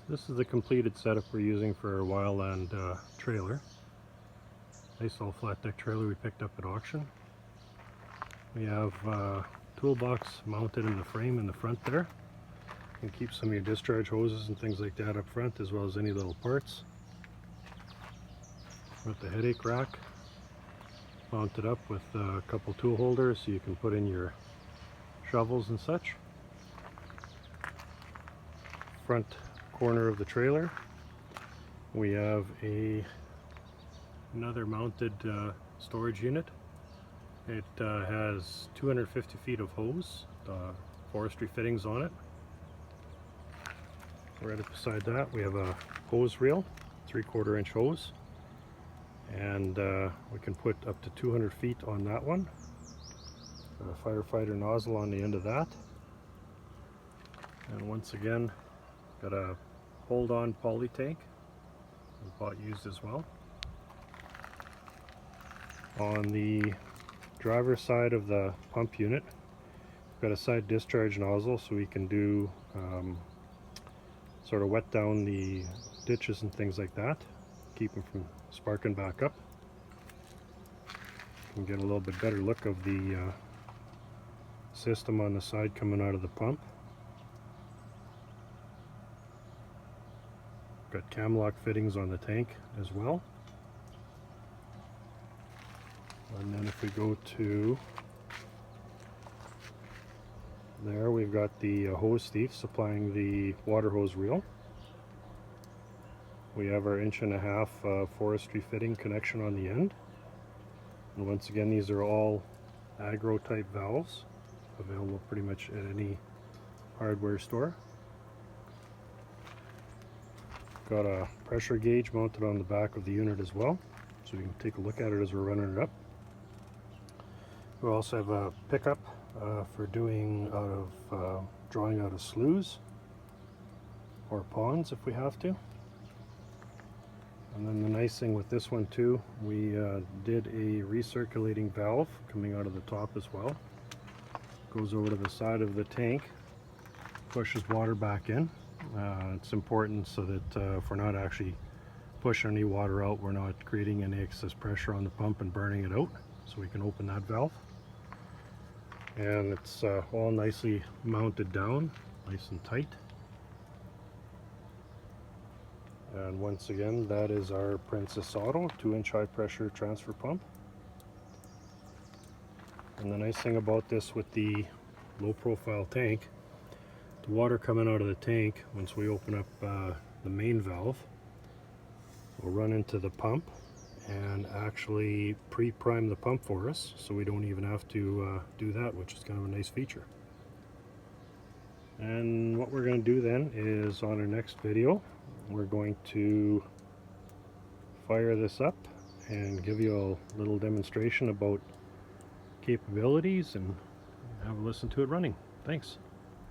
This is the completed setup we're using for our Wildland trailer. Nice little flat deck trailer we picked up at auction. We have toolbox mounted in the frame in the front there. You can keep some of your discharge hoses and things like that up front, as well as any little parts. With the headache rack mounted up with a couple tool holders so you can put in your shovels and such. Front corner of the trailer we have another mounted storage unit. It has 250 feet of hose, forestry fittings on it. Right up beside that we have a hose reel, 3/4 inch hose, and we can put up to 200 feet on that one. Got a firefighter nozzle on the end of that, and once again got a hold-on poly tank we bought used as well. On the driver's side of the pump unit, we've got a side discharge nozzle so we can do sort of wet down the ditches and things like that, keep them from sparking back up. You can get a little bit better look of the system on the side coming out of the pump. Got cam lock fittings on the tank as well. And then if we go to there, we've got the hose thief supplying the water hose reel. We have our 1.5 inch forestry fitting connection on the end. And once again, these are all agro type valves, available pretty much at any hardware store. Got a pressure gauge mounted on the back of the unit as well, so you can take a look at it as we're running it up. We also have a pickup for doing drawing out of sloughs or ponds if we have to. And then the nice thing with this one too, we did a recirculating valve coming out of the top as well. Goes over to the side of the tank, pushes water back in. It's important so that if we're not actually pushing any water out, we're not creating any excess pressure on the pump and burning it out, so we can open that valve. And it's all nicely mounted down, nice and tight. And once again, that is our Princess Auto 2-inch high pressure transfer pump. And the nice thing about this with the low profile tank, the water coming out of the tank, once we open up the main valve, will run into the pump and actually pre-prime the pump for us, so we don't even have to do that, which is kind of a nice feature. And what we're going to do then is, on our next video, we're going to fire this up and give you a little demonstration about capabilities and have a listen to it running. Thanks.